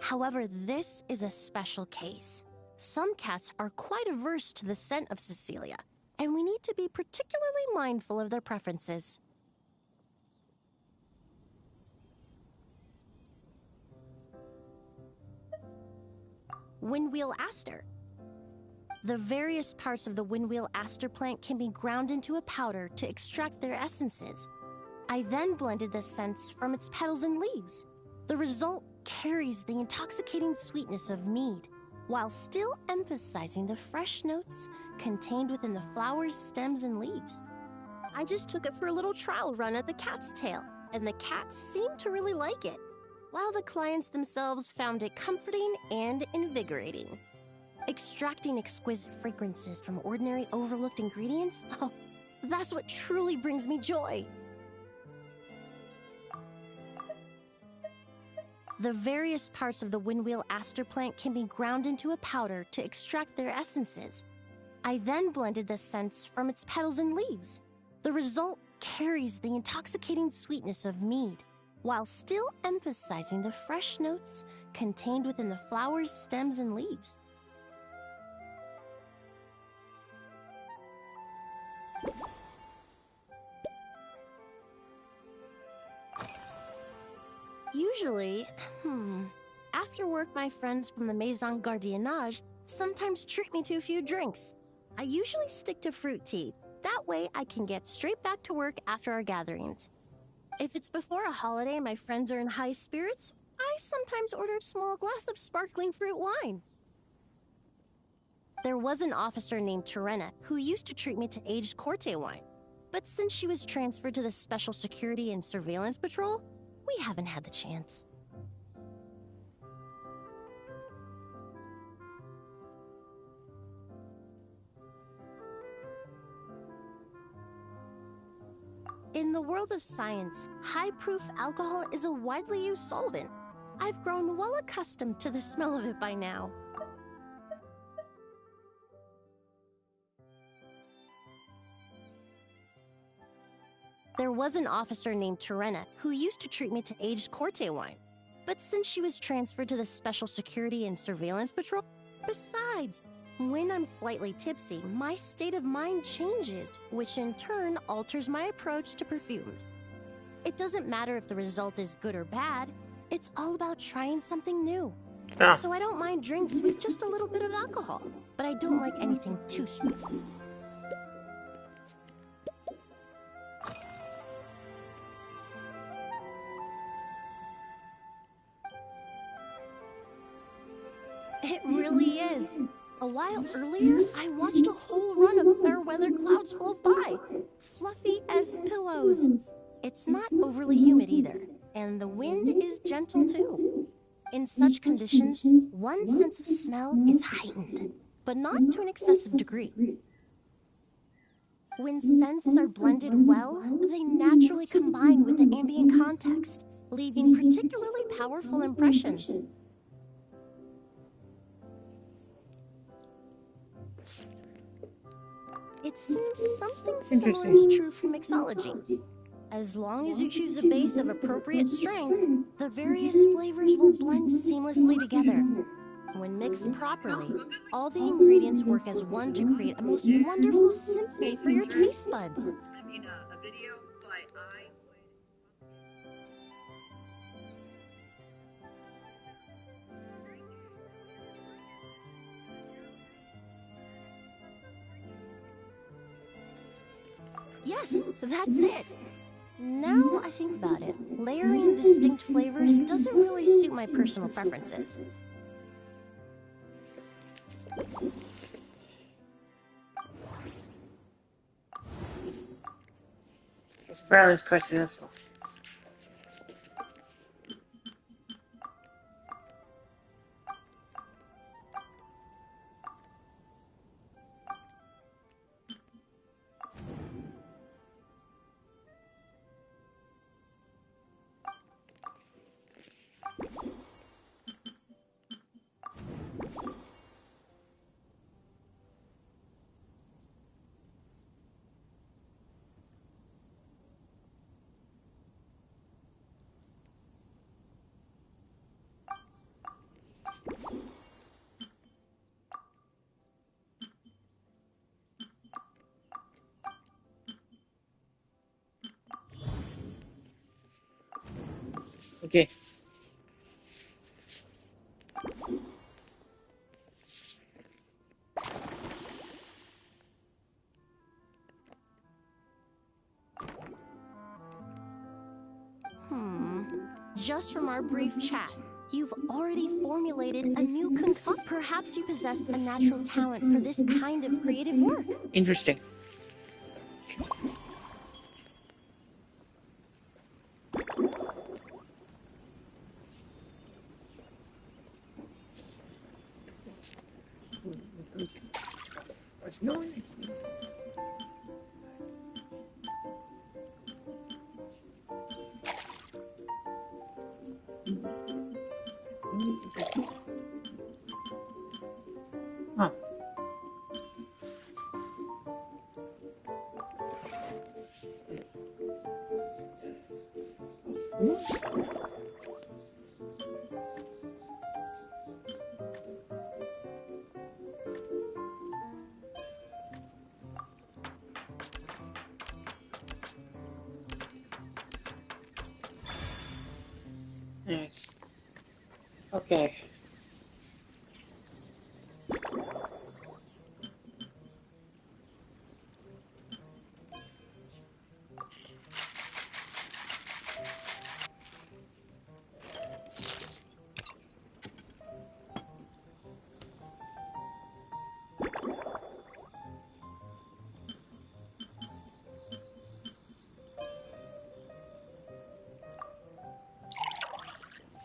Speaker 9: However, this is a special case. Some cats are quite averse to the scent of Cecilia, and we need to be particularly mindful of their preferences. Windwheel aster. The various parts of the windwheel aster plant can be ground into a powder to extract their essences. I then blended the scents from its petals and leaves. The result carries the intoxicating sweetness of mead, while still emphasizing the fresh notes contained within the flower's stems and leaves. I just took it for a little trial run at the cat's tail, and the cats seemed to really like it, while the clients themselves found it comforting and invigorating. Extracting exquisite fragrances from ordinary overlooked ingredients? Oh, that's what truly brings me joy. The various parts of the windwheel aster plant can be ground into a powder to extract their essences. I then blended the scents from its petals and leaves. The result carries the intoxicating sweetness of mead, while still emphasizing the fresh notes contained within the flower's stems and leaves. Usually, after work, my friends from the Maison Gardiennage sometimes treat me to a few drinks. I usually stick to fruit tea. That way I can get straight back to work after our gatherings. If it's before a holiday and my friends are in high spirits, I sometimes order a small glass of sparkling fruit wine. There was an officer named Terena who used to treat me to aged Corte wine. But since she was transferred to the Special Security and Surveillance Patrol, we haven't had the chance. In the world of science, high-proof alcohol is a widely used solvent. I've grown well accustomed to the smell of it by now. There was an officer named Terena who used to treat me to aged Corte wine. But since she was transferred to the Special Security and Surveillance Patrol, besides, when I'm slightly tipsy, my state of mind changes, which in turn alters my approach to perfumes. It doesn't matter if the result is good or bad, it's all about trying something new. So I don't mind drinks with just a little bit of alcohol, but I don't like anything too strong. It really is. A while earlier, I watched a whole run of fair weather clouds float by, fluffy as pillows. It's not overly humid either, and the wind is gentle too. In such conditions, one's sense of smell is heightened, but not to an excessive degree. When scents are blended well, they naturally combine with the ambient context, leaving particularly powerful impressions. It seems something similar is true for mixology. As long as you choose a base of appropriate strength, the various flavors will blend seamlessly together. When mixed properly, all the ingredients work as one to create a most wonderful symphony for your taste buds.
Speaker 8: I mean, a video by I.
Speaker 9: Yes, that's it. Now I think about it, layering distinct flavors doesn't really suit my personal preferences.
Speaker 1: It's barely pressing this one. Okay.
Speaker 9: Just from our brief chat, you've already formulated a new concoction. Perhaps you possess a natural talent for this kind of creative work.
Speaker 1: Interesting. What's going on? Huh. Nice. Okay.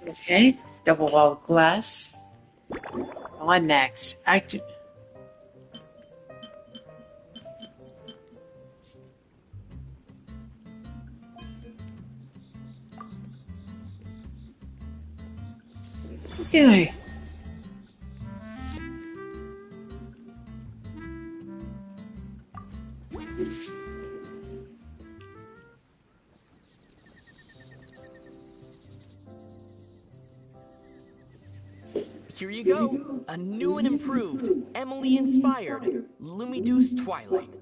Speaker 1: Okay. Double wall glass. On next. Active. Okay.
Speaker 5: Here you go. A new and improved, Emily-inspired Lumiduce Twilight.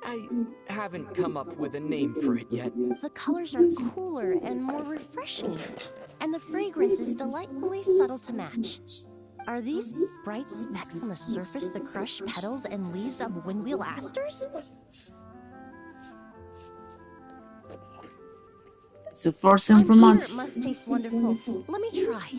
Speaker 5: I haven't come up with a name for it yet.
Speaker 9: The colors are cooler and more refreshing, and the fragrance is delightfully subtle to match. Are these bright specks on the surface the crushed petals and leaves of windwheel asters?
Speaker 1: So far, some
Speaker 9: I'm
Speaker 1: from
Speaker 9: sure
Speaker 1: us.
Speaker 9: it must taste wonderful. Let me try.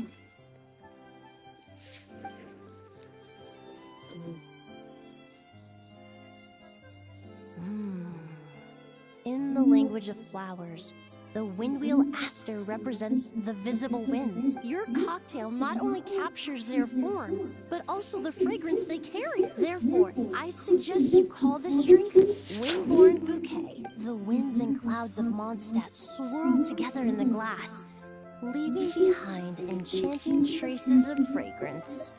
Speaker 9: In the language of flowers, the windwheel aster represents the visible winds. Your cocktail not only captures their form, but also the fragrance they carry. Therefore, I suggest you call this drink Windborne Bouquet. The winds and clouds of Mondstadt swirl together in the glass, leaving behind enchanting traces of fragrance.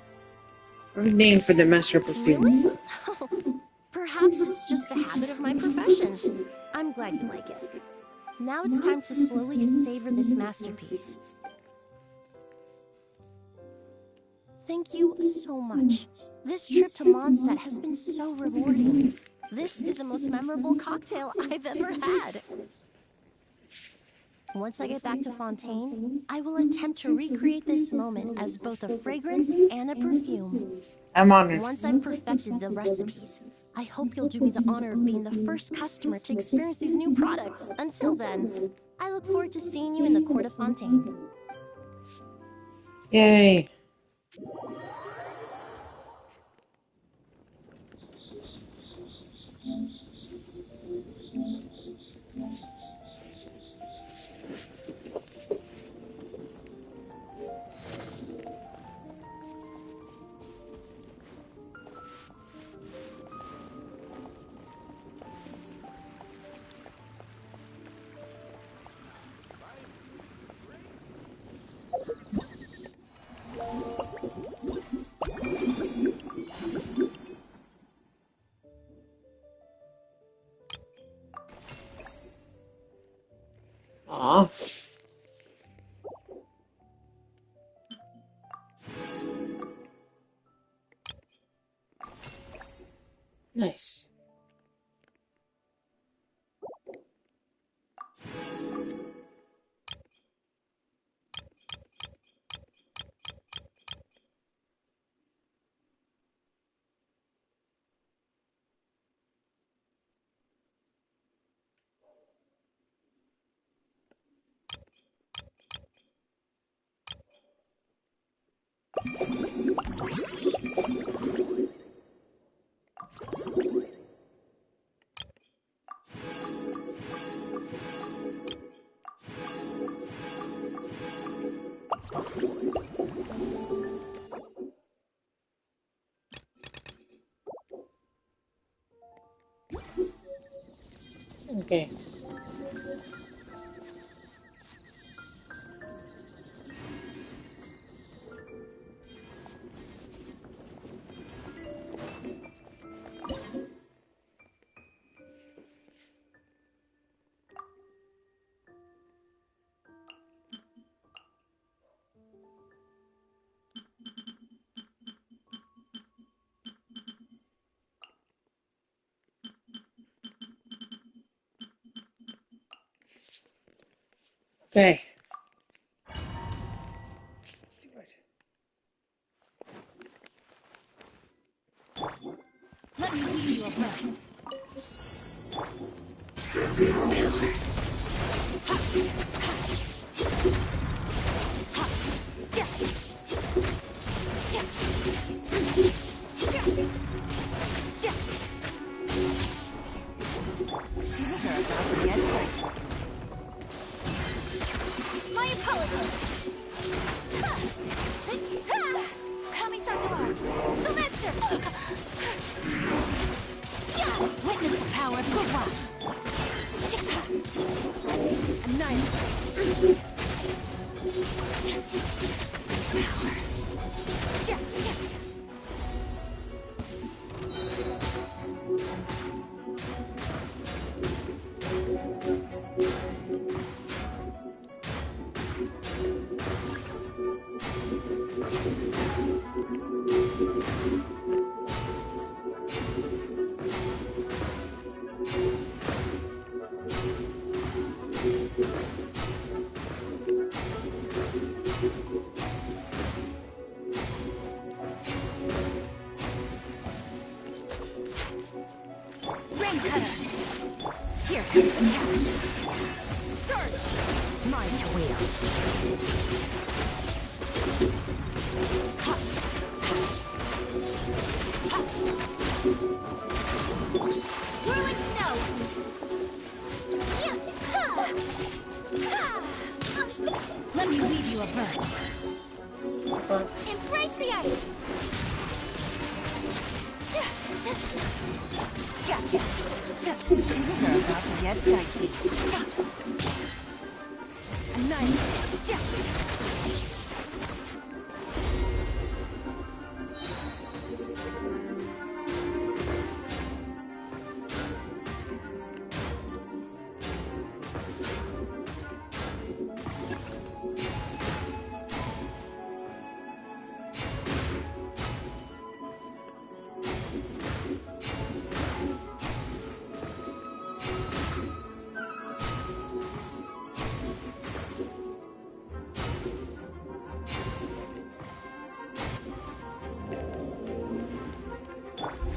Speaker 1: Perfect name for the master perfume.
Speaker 9: Really? Perhaps it's just a habit of my profession. I'm glad you like it. Now it's time to slowly savor this masterpiece. Thank you so much. This trip to Mondstadt has been so rewarding. This is the most memorable cocktail I've ever had. Once I get back to Fontaine, I will attempt to recreate this moment as both a fragrance and a perfume.
Speaker 1: I'm honored.
Speaker 9: Once I've perfected the recipes, I hope you'll do me the honor of being the first customer to experience these new products. Until then, I look forward to seeing you in the court of Fontaine.
Speaker 1: Yay. Aw. Nice. Okay. Okay. Let's do it.
Speaker 4: Let me read you a verse. My apologies. Kami-san's art. Sylvester! Witness the power of good luck. Annihilate. Ring cutter. Here comes the catch. Third. Mine to wield. Ha. Ha. Whirling snow. Yeah. Ha. Ha. Let me weave you a bird. Embrace the ice. Gotcha. Things are about to get dicey. Annihilate.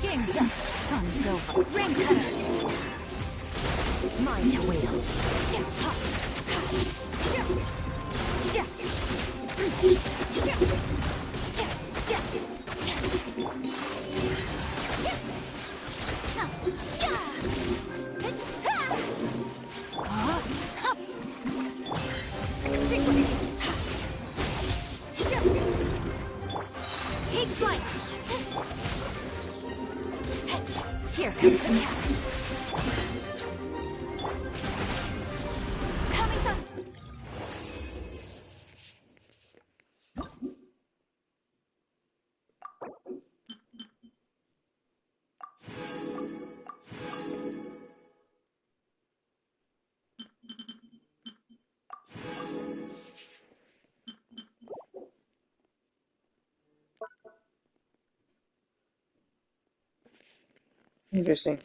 Speaker 4: Game's up. Fun's over. Ring cutter. Mine to wield. Take flight. Here comes the catch. Coming up.
Speaker 1: Interesting.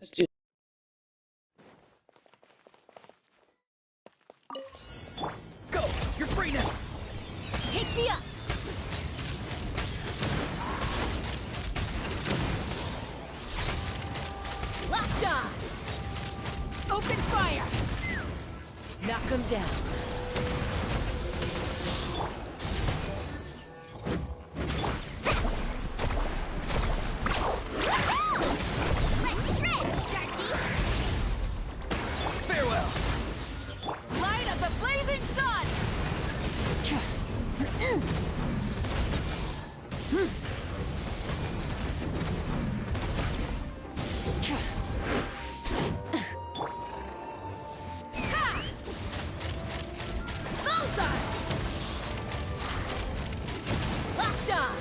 Speaker 1: Let's do.
Speaker 3: Go! You're free now!
Speaker 9: Take me up! Locked on! Open fire!
Speaker 4: Knock him down.
Speaker 2: Let's shred, Sharky!
Speaker 3: Farewell!
Speaker 9: Light of the blazing sun! Ha! Bullseye! Locked on!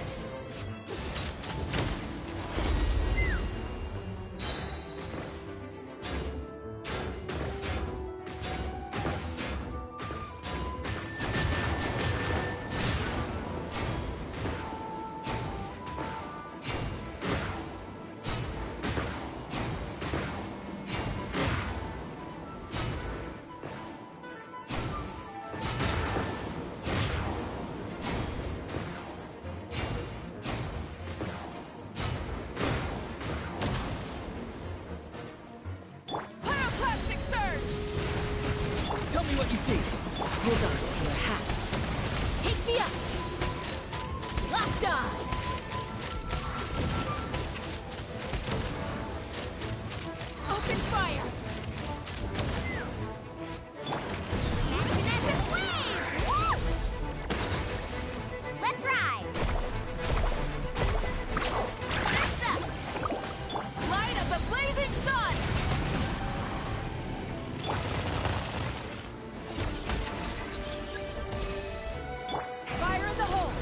Speaker 9: Pyroclastic surge!
Speaker 3: Tell me what you see!
Speaker 4: Hold on to your hats.
Speaker 9: Take me up! Locked on! Open fire!
Speaker 2: Magnetic wave! Whoosh! Let's ride! Let's up!
Speaker 9: Light of the blazing sun! Fire in the hole!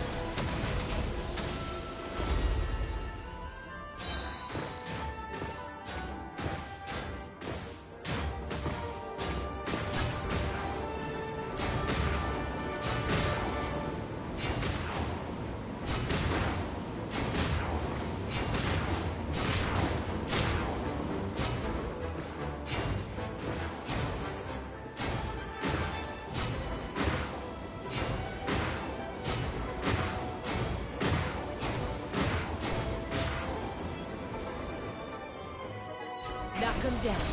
Speaker 4: Knock him down.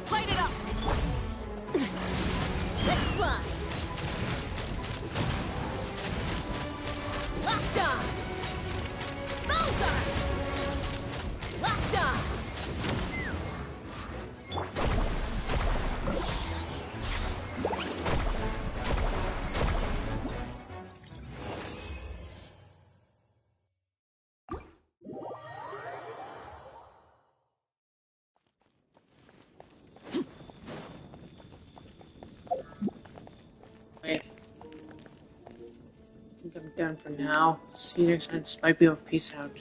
Speaker 9: Light it up! Let's fly! Locked on! Bullseye! Locked on!
Speaker 1: Wait. I think I'm done for now. See you next time. This might be over. Peace out.